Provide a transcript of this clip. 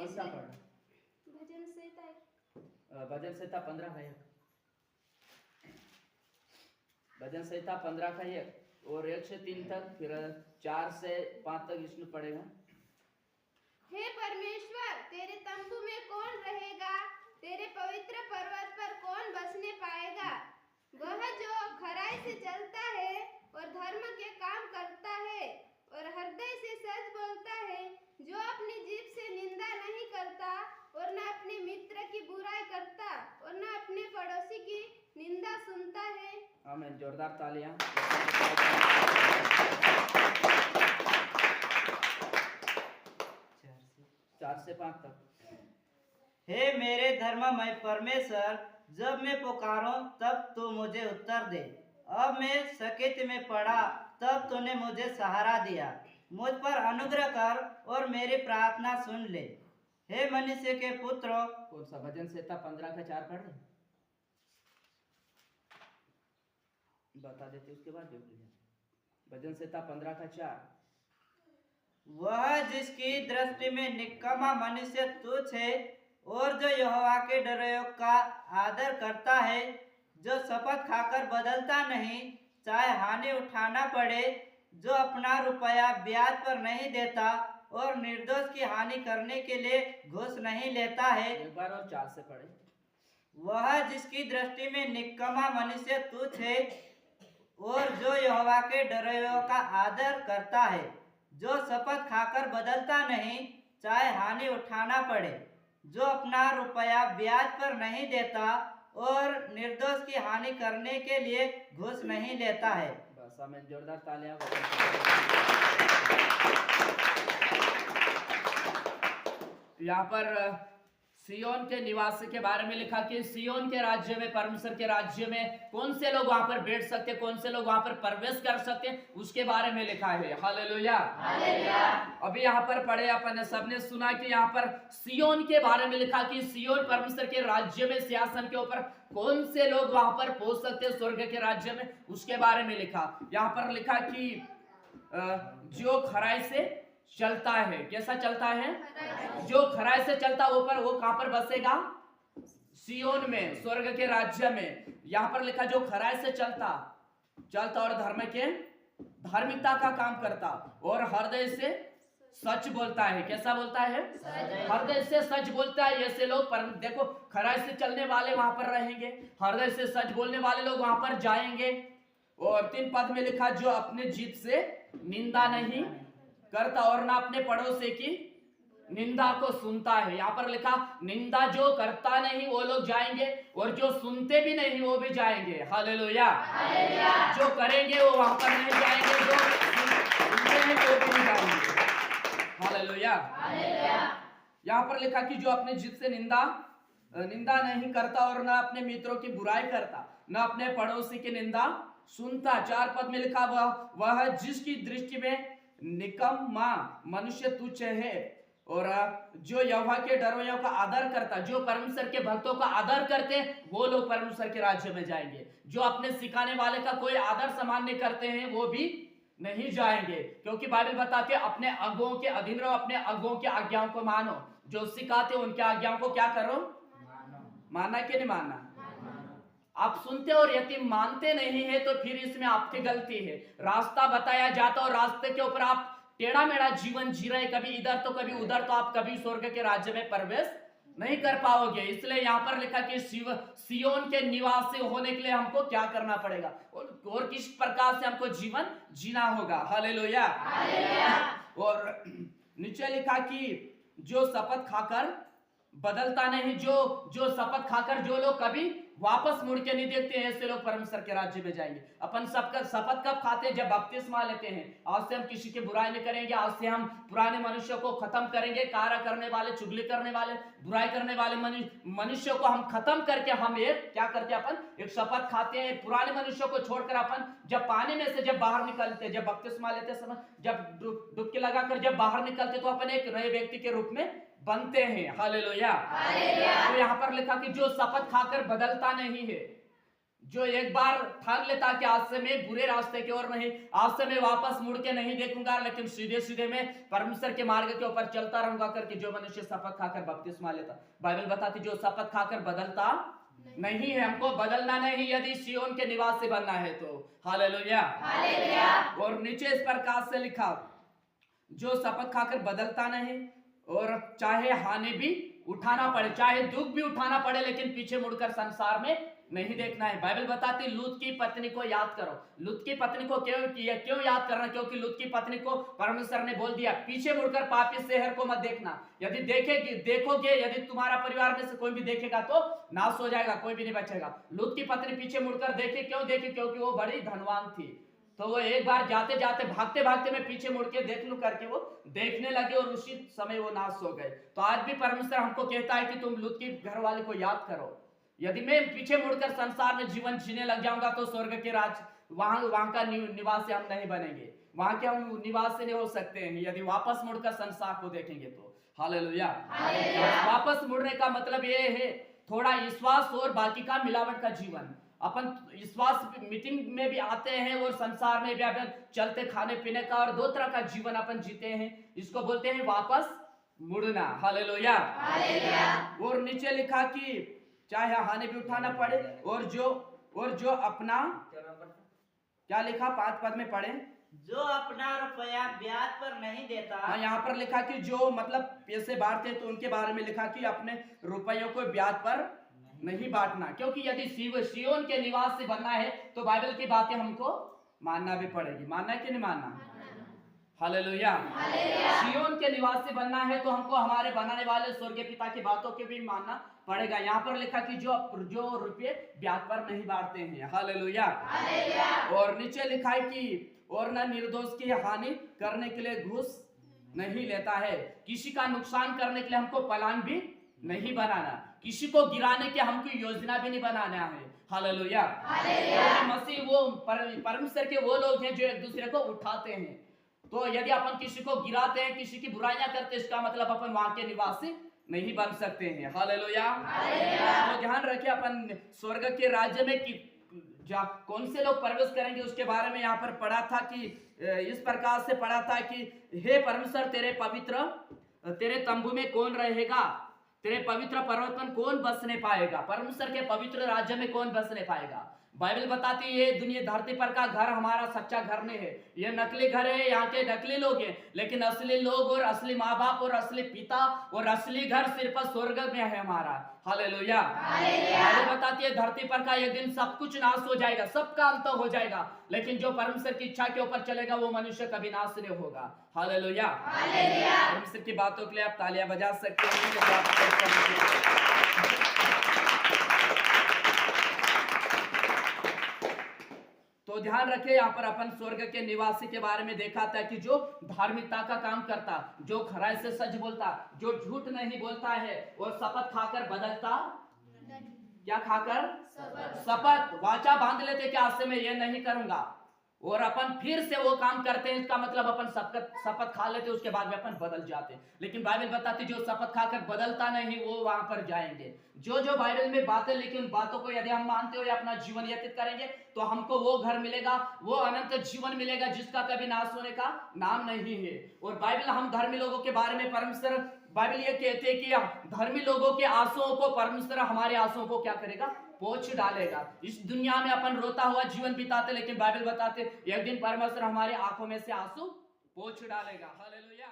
कौन सा पढ़ना? भजन संहिता भजन संहिता 15 का 1, भजन संहिता 15 का 1 और 1 से 3 तक, फिर 4 से 5 तक विष्णु पढ़ेगा। हे परमेश्वर, तेरे तंबू में कौन रहेगा? तेरे पवित्र पर्वत पर कौन बसने पाएगा? वह जो खराई से चलता है और धर्म के काम करता है और हृदय से सच बोलता है, जो अपनी जीभ से निंदा नहीं करता और न अपने मित्र की बुराई करता और न अपने पड़ोसी की निंदा सुनता है। आमीन, जोरदार तालियां। 4 से 5 तक। हे मेरे धर्ममय परमेश्वर, जब मैं पुकारूं तब तू मुझे उत्तर दे। अब मैं सकेत में पड़ा तब तूने मुझे सहारा दिया। मुझ पर अनुग्रह कर और मेरी प्रार्थना सुन ले। हे मनुष्य के पुत्र। कौन सा? भजन संहिता 15 का 4 पढ़ रहे? बता देते उसके बाद देख लीजिए। भजन संहिता 15 का 4। वह जिसकी दृष्टि में निकम्मा मनुष्य तुच्छ है और जो यहोवा के डरों का आदर करता है, जो शपथ खाकर बदलता नहीं, चाहे हानि उठाना पड़े, जो अपना रुपया ब्याज पर नहीं देता और निर्दोष की हानि करने के लिए घूस नहीं लेता है। एक बार और 4 से पढ़े। वह जिसकी दृष्टि में निकम्मा मनुष्य तुच्छ है और जो यहोवा के डरों का आदर करता है, जो शपथ खाकर बदलता नहीं, चाहे हानि उठाना पड़े, जो अपना रुपया ब्याज पर नहीं देता और निर्दोष की हानि करने के लिए घूस नहीं लेता है। बस हमें जोरदार तालियां। यहाँ पर सियोन के निवासी के बारे में लिखा कि सियोन के राज्य में, परमेश्वर के राज्य में कौन से लोग वहां पर बैठ सकते, कौन से लोग वहां पर प्रवेश कर सकते, उसके बारे में लिखा है। हालेलुया। अभी यहाँ पर पढ़े अपन सबने सुना कि यहाँ पर सियोन के बारे में लिखा कि सियोन परमेश्वर के राज्य में सिंहासन के ऊपर कौन से लोग वहां पर पहुंच सकते स्वर्ग के राज्य में, उसके बारे में लिखा। यहाँ पर लिखा कि जो खराई से चलता है। कैसा चलता है? जो खराई से चलता वो कहां पर बसेगा? सियोन में, स्वर्ग के राज्य में। यहां पर लिखा जो खराई से चलता और धार्मिकता का काम करता और हृदय से सच बोलता है। कैसा बोलता है? हृदय से सच बोलता है। ऐसे लोग पर देखो, खराई से चलने वाले वहां पर रहेंगे, हृदय से सच बोलने वाले लोग वहां पर जाएंगे। और 3 पद में लिखा जो अपने जीत से निंदा नहीं करता और ना अपने पड़ोसी की निंदा को सुनता है। यहाँ पर लिखा निंदा जो करता नहीं वो लोग जाएंगे और जो सुनते भी नहीं वो भी जाएंगे। हालेलुया। जो करेंगे वो वहां पर नहीं जाएंगे, जो सुनते हैं वो भी नहीं जाएंगे। हालेलुया। यहाँ पर लिखा कि जो अपने जिद से निंदा नहीं करता और ना अपने मित्रों की बुराई करता, ना अपने पड़ोसी की निंदा सुनता। 4 पद में लिखा वह जिसकी दृष्टि में निकम्मा मनुष्य तुच्छ है और जो यहोवा के डरों का आदर करता, जो परमेश्वर के भक्तों का आदर करते हैं, वो लोग परमेश्वर के राज्य में जाएंगे। जो अपने सिखाने वाले का कोई आदर सम्मान नहीं करते हैं वो भी नहीं जाएंगे, क्योंकि बाइबल बताते हैं अपने अगुओं के अधीन रहो, अपने अगुओं की आज्ञाओं को मानो। जो सिखाते उनके आज्ञाओं को क्या करो? मानना कि नहीं मानना? आप सुनते और यदि मानते नहीं है तो फिर इसमें आपकी गलती है। रास्ता बताया जाता और रास्ते के ऊपर आप टेढ़ा मेढ़ा जीवन जी रहे, कभी इधर तो कभी उधर, तो आप कभी स्वर्ग के राज्य में प्रवेश नहीं कर पाओगे। इसलिए यहाँ पर लिखा कि सियोन के निवासी होने के लिए हमको क्या करना पड़ेगा और किस प्रकार से हमको जीवन जीना होगा। हालेलुया। और नीचे लिखा कि जो शपथ खाकर बदलता नहीं, जो शपथ खाकर जो लोग कभी वापस मुड़ के नहीं देखते हैं, ऐसे लोग परमेश्वर के राज्य में जाएंगे। अपन सबका शपथ कब खाते हैं? जब बपतिस्मा लेते हैं। आज से हम किसी की बुराई नहीं करेंगे, आज से हम पुराने मनुष्य को खत्म करेंगे। कार्य करने वाले, चुगली करने वाले, बुराई करने वाले मनुष्य को हम खत्म करके हम एक क्या करते हैं? अपन एक शपथ खाते हैं। पुराने मनुष्य को छोड़कर अपन जब पानी में से जब बाहर निकलते, जब बपतिस्मा लेते समय जब डुबकी लगाकर जब बाहर निकलते तो अपन एक नए व्यक्ति के रूप में बनते हैं। हालेलुया। तो यहाँ पर लिखा कि जो शपथ खाकर बदलता नहीं है, जो एक बार ठान लेता कि आज से मैं बुरे रास्ते की ओर नहीं, आज से मैं वापस मुड़ के नहीं देखूंगा, लेकिन सीधे सीधे मैं परमेश्वर के मार्ग के ऊपर चलता रहूंगा करके जो मनुष्य शपथ खाकर बपतिस्मा लेता, बाइबल बताती जो शपथ खाकर बदलता नहीं है। हमको बदलना नहीं यदि सिय्योन के निवासी बनना है तो। हालेलुया। और नीचे इस प्रकार से लिखा, जो शपथ खाकर बदलता नहीं, और चाहे हानि भी उठाना पड़े, चाहे दुख भी उठाना पड़े, लेकिन पीछे मुड़कर संसार में नहीं देखना है। बाइबल बताती लूत की पत्नी को याद करो। लूत की पत्नी को क्यों याद करना? क्योंकि लूत की पत्नी को परमेश्वर ने बोल दिया पीछे मुड़कर पापी शहर को मत देखना। यदि देखोगे, यदि तुम्हारा परिवार में से कोई भी देखेगा तो नाश हो जाएगा, कोई भी नहीं बचेगा। लूत की पत्नी पीछे मुड़कर देखे, क्यों देखी? क्योंकि वो बड़ी धनवान थी। तो वो एक बार जाते जाते भागते भागते मैं पीछे मुड़ के देख लूं करके वो देखने लगे और उसी समय वो नाश हो गए। तो आज भी परमेश्वर हमको कहता है कि तुम लूत की घर वाले को याद करो। यदि मैं पीछे मुड़कर संसार में जीवन जीने लग जाऊंगा तो स्वर्ग के राज वहां का निवासी हम नहीं बनेंगे, वहां के हम निवासी नहीं हो सकते हैं यदि वापस मुड़कर संसार को देखेंगे तो। हालेलुया। वापस मुड़ने का मतलब ये है थोड़ा विश्वास और बाकी का मिलावट का जीवन। अपन विश्वास मीटिंग में भी आते हैं और संसार में भी अपन चलते खाने पीने का और दो तरह का जीवन अपन जीते हैं, इसको बोलते हैं वापस मुड़ना। हालेलुया। और नीचे लिखा कि चाहे हानि भी उठाना पड़े, और जो अपना क्या लिखा 5 पद में पढ़े, जो अपना रुपया ब्याज पर नहीं देता। हाँ, यहाँ पर लिखा कि जो मतलब पैसे बांटते तो उनके बारे में लिखा कि अपने रुपयों को ब्याज पर नहीं बांटना। क्योंकि यदि सिय्योन के निवासी बनना है तो बाइबल की बातें हमको मानना भी पड़ेगी। मानना है कि नहीं मानना? हालेलुया। सिय्योन के निवासी बनना है तो हमको हमारे बनाने वाले स्वर्गीय पिता की बातों के भी मानना पड़ेगा। यहाँ पर लिखा कि जो रुपये ब्याज पर नहीं बांटते हैं। हालेलुया। और नीचे लिखा है कि और न निर्दोष की हानि करने के लिए घूस नहीं लेता है। किसी का नुकसान करने के लिए हमको प्लान भी नहीं बनाना, किसी को गिराने की हमको योजना भी नहीं बनाना है। हालेलुया। मसीह वो परमेश्वर के वो लोग हैं जो एक दूसरे को उठाते हैं। तो यदि अपन किसी को गिराते हैं, किसी की बुराइयां करते हैं, इसका मतलब अपन वहां के निवासी नहीं बन सकते हैं। हालेलुया। तो ध्यान रखिए अपन स्वर्ग के राज्य में कौन से लोग प्रवेश करेंगे उसके बारे में यहाँ पर पढ़ा था कि इस प्रकार से पढ़ा था कि हे परमेश्वर तेरे तंबू में कौन रहेगा, तेरे पवित्र पर्वत पर कौन बसने पाएगा। परमेश्वर के पवित्र राज्य में कौन बसने पाएगा? बाइबल बताती है ये दुनिया धरती पर का घर हमारा सच्चा घर नहीं है, ये नकली घर है, यहाँ के नकली लोग हैं, लेकिन असली लोग और असली माँ बाप और असली पिता और असली घर सिर्फ स्वर्ग में है हमारा। हालेलुया। बाइबल बताती है धरती पर का एक दिन सब कुछ नाश हो जाएगा, सबका अंत हो जाएगा, लेकिन जो परमेश्वर की इच्छा के ऊपर चलेगा वो मनुष्य कभी नाश नहीं होगा। हालेलुया। परमेश्वर की बातों के लिए आप तालियां बजा सकते हैं। तो ध्यान रखे यहाँ पर अपन स्वर्ग के निवासी के बारे में देखा था कि जो धार्मिकता का काम करता, जो खराई से सच बोलता, जो झूठ नहीं बोलता है और शपथ खाकर बदलता, क्या खाकर? शपथ वाचा बांध लेते कि आज से मैं ये नहीं करूंगा और अपन फिर से वो काम करते हैं, इसका मतलब अपन शपथ खा लेते उसके बाद में अपन बदल जाते। लेकिन बाइबल बताती जो शपथ खाकर बदलता नहीं वो वहां पर जाएंगे। जो बाइबल में बातें लिखी उन बातों को यदि हम मानते हो या अपना जीवन व्यतीत करेंगे तो हमको वो घर मिलेगा, वो अनंत जीवन मिलेगा जिसका कभी नाश होने का नाम नहीं है। और बाइबल हम धर्मी लोगों के बारे में परमेश्वर बाइबल ये कहते हैं कि धर्मी लोगों के आंसुओं को परमेश्वर हमारे आंसुओं को क्या करेगा? पोंछ डालेगा। इस दुनिया में अपन रोता हुआ जीवन बिताते, लेकिन बाइबल बताते एक दिन परमेश्वर हमारे आंखों में से आंसू पोंछ डालेगा। हालेलुया।